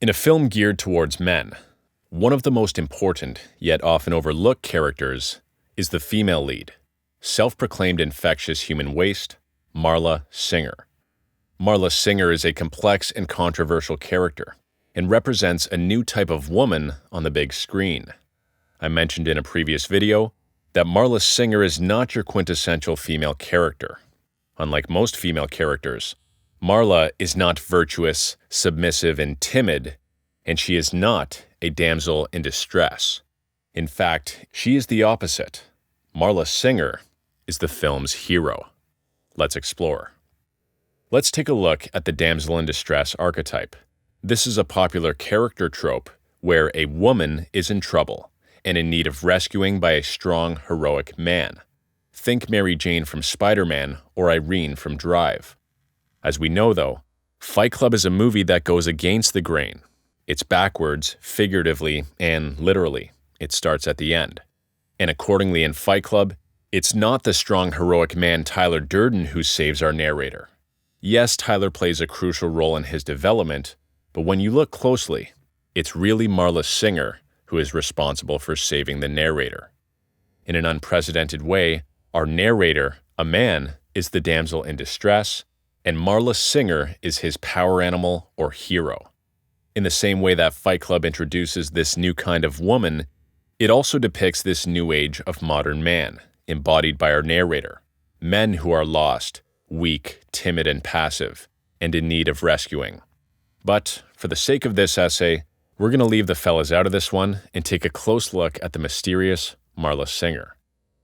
In a film geared towards men, one of the most important, yet often overlooked characters is the female lead, self-proclaimed infectious human waste, Marla Singer. Marla Singer is a complex and controversial character and represents a new type of woman on the big screen. I mentioned in a previous video that Marla Singer is not your quintessential female character. Unlike most female characters, Marla is not virtuous, submissive, and timid, and she is not a damsel in distress. In fact, she is the opposite. Marla Singer is the film's hero. Let's explore. Let's take a look at the damsel in distress archetype. This is a popular character trope where a woman is in trouble and in need of rescuing by a strong, heroic man. Think Mary Jane from Spider-Man or Irene from Drive. As we know, though, Fight Club is a movie that goes against the grain. It's backwards, figuratively, and literally. It starts at the end. And accordingly in Fight Club, it's not the strong, heroic man Tyler Durden who saves our narrator. Yes, Tyler plays a crucial role in his development, but when you look closely, it's really Marla Singer who is responsible for saving the narrator. In an unprecedented way, our narrator, a man, is the damsel in distress, and Marla Singer is his power animal or hero. In the same way that Fight Club introduces this new kind of woman, it also depicts this new age of modern man, embodied by our narrator. Men who are lost, weak, timid, and passive, and in need of rescuing. But, for the sake of this essay, we're going to leave the fellas out of this one and take a close look at the mysterious Marla Singer.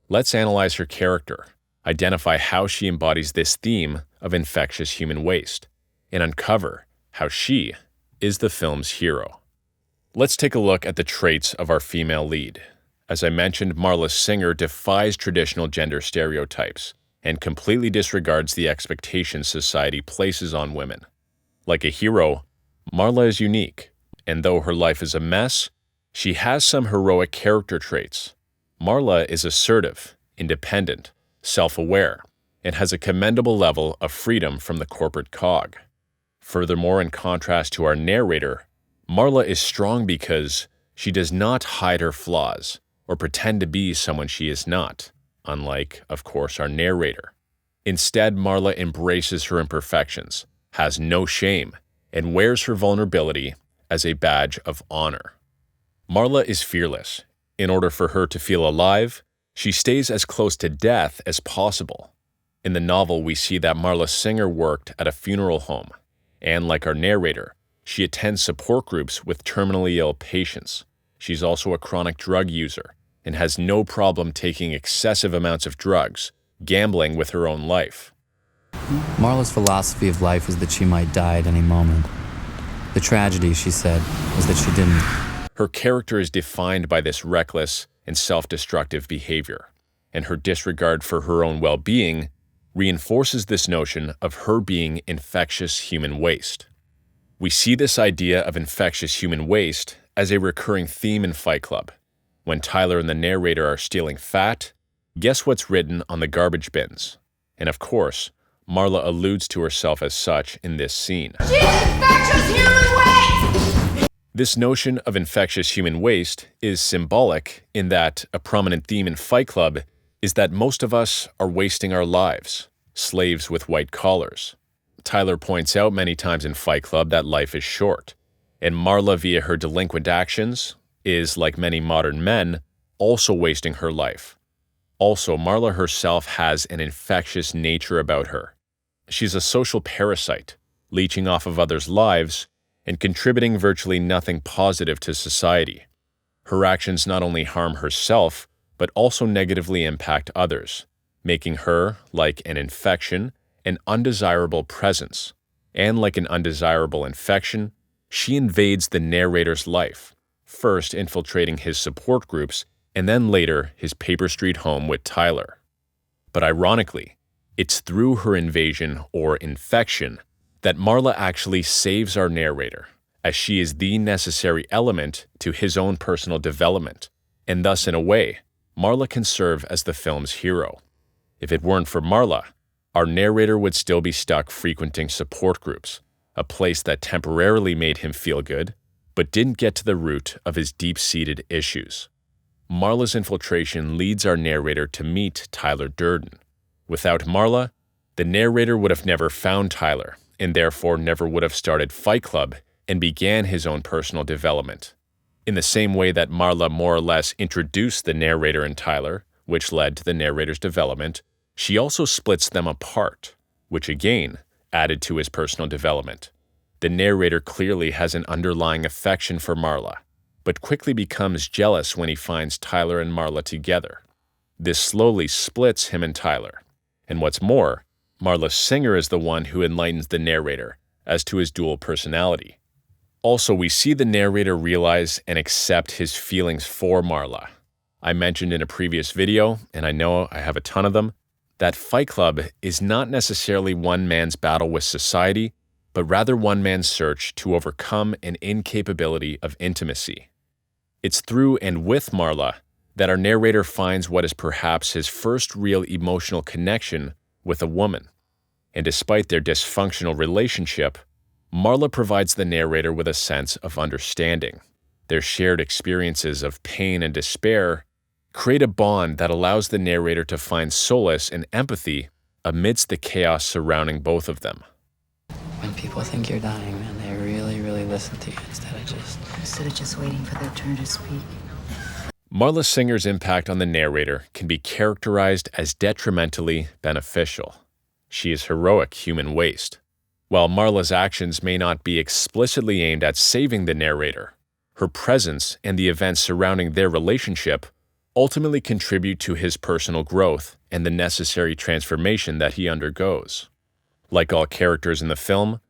Let's analyze her character, identify how she embodies this theme of infectious human waste, and uncover how she is the film's hero. Let's take a look at the traits of our female lead. As I mentioned, Marla Singer defies traditional gender stereotypes and completely disregards the expectations society places on women. Like a hero, Marla is unique, and though her life is a mess, she has some heroic character traits. Marla is assertive, independent, self-aware, and has a commendable level of freedom from the corporate cog. Furthermore, in contrast to our narrator, Marla is strong because she does not hide her flaws or pretend to be someone she is not, unlike, of course, our narrator. Instead, Marla embraces her imperfections, has no shame, and wears her vulnerability as a badge of honor. Marla is fearless. In order for her to feel alive, she stays as close to death as possible. In the novel, we see that Marla Singer worked at a funeral home, and like our narrator, she attends support groups with terminally ill patients. She's also a chronic drug user and has no problem taking excessive amounts of drugs, gambling with her own life. Marla's philosophy of life was that she might die at any moment. The tragedy, she said, was that she didn't. Her character is defined by this reckless and self-destructive behavior, and her disregard for her own well-being reinforces this notion of her being infectious human waste. We see this idea of infectious human waste as a recurring theme in Fight Club. When Tyler and the narrator are stealing fat, guess what's written on the garbage bins? And of course, Marla alludes to herself as such in this scene. She's infectious human waste! This notion of infectious human waste is symbolic in that a prominent theme in Fight Club is that most of us are wasting our lives, slaves with white collars. Tyler points out many times in Fight Club that life is short, and Marla, via her delinquent actions, is, like many modern men, also wasting her life. Also, Marla herself has an infectious nature about her. She's a social parasite, leeching off of others' lives and contributing virtually nothing positive to society. Her actions not only harm herself, but also negatively impact others, making her, like an infection, an undesirable presence. And like an undesirable infection, she invades the narrator's life, first infiltrating his support groups and then later his Paper Street home with Tyler. But ironically, it's through her invasion or infection that Marla actually saves our narrator, as she is the necessary element to his own personal development, and thus in a way, Marla can serve as the film's hero. If it weren't for Marla, our narrator would still be stuck frequenting support groups, a place that temporarily made him feel good, but didn't get to the root of his deep-seated issues. Marla's infiltration leads our narrator to meet Tyler Durden. Without Marla, the narrator would have never found Tyler, and therefore never would have started Fight Club and began his own personal development. In the same way that Marla more or less introduced the narrator and Tyler, which led to the narrator's development, she also splits them apart, which again added to his personal development. The narrator clearly has an underlying affection for Marla, but quickly becomes jealous when he finds Tyler and Marla together. This slowly splits him and Tyler. And what's more, Marla Singer is the one who enlightens the narrator as to his dual personality. Also, we see the narrator realize and accept his feelings for Marla. I mentioned in a previous video, and I know I have a ton of them, that Fight Club is not necessarily one man's battle with society, but rather one man's search to overcome an incapability of intimacy. It's through and with Marla that our narrator finds what is perhaps his first real emotional connection with a woman. And despite their dysfunctional relationship, Marla provides the narrator with a sense of understanding. Their shared experiences of pain and despair create a bond that allows the narrator to find solace and empathy amidst the chaos surrounding both of them. When people think you're dying, man, they really, really listen to you instead of just waiting for their turn to speak. Marla Singer's impact on the narrator can be characterized as detrimentally beneficial. She is heroic human waste. While Marla's actions may not be explicitly aimed at saving the narrator, her presence and the events surrounding their relationship ultimately contribute to his personal growth and the necessary transformation that he undergoes. Like all characters in the film,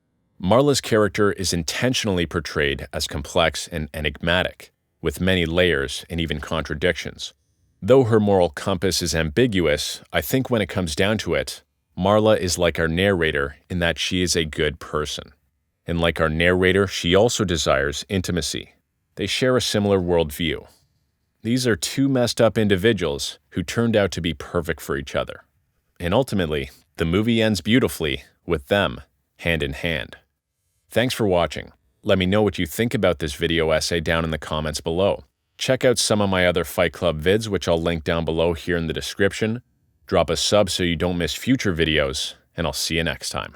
Marla's character is intentionally portrayed as complex and enigmatic, with many layers and even contradictions. Though her moral compass is ambiguous, I think when it comes down to it, Marla is like our narrator in that she is a good person. And like our narrator, she also desires intimacy. They share a similar worldview. These are two messed up individuals who turned out to be perfect for each other. And ultimately, the movie ends beautifully with them hand in hand. Thanks for watching. Let me know what you think about this video essay down in the comments below. Check out some of my other Fight Club vids, which I'll link down below here in the description. Drop a sub so you don't miss future videos, and I'll see you next time.